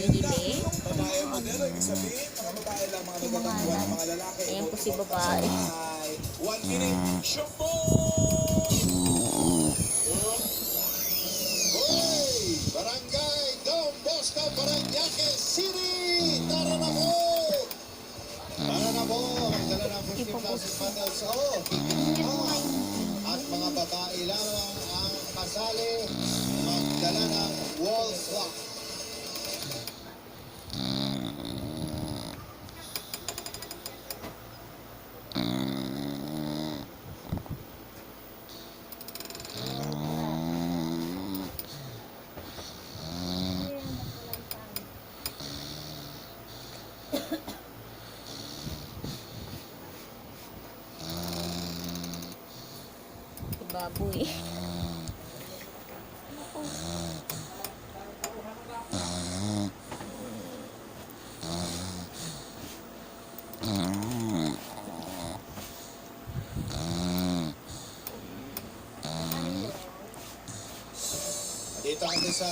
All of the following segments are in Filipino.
hili-hili. Babae ang modelo, ibig sabihin, mga babae lang, mga magagatuan ng mga lalaki. Ayan po si babae. 1 minute, shampoo! Hoy! Barangay Don Bosco, Parañaque City! Tara na po! Tara na po! Magdala ng 15,000 panels. At mga babae lamang ang kasali magdala ng wall clock. Baboy. Dito kami sa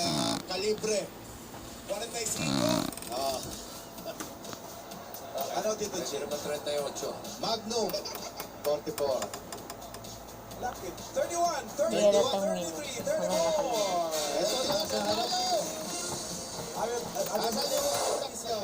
Calibre. 45. Oh. Ano dito? 0.38. Magnum. 44. Lucky. 31, 32, Nilalatang 33, minutes. Wala 34. Ito na sa harap. Asan yung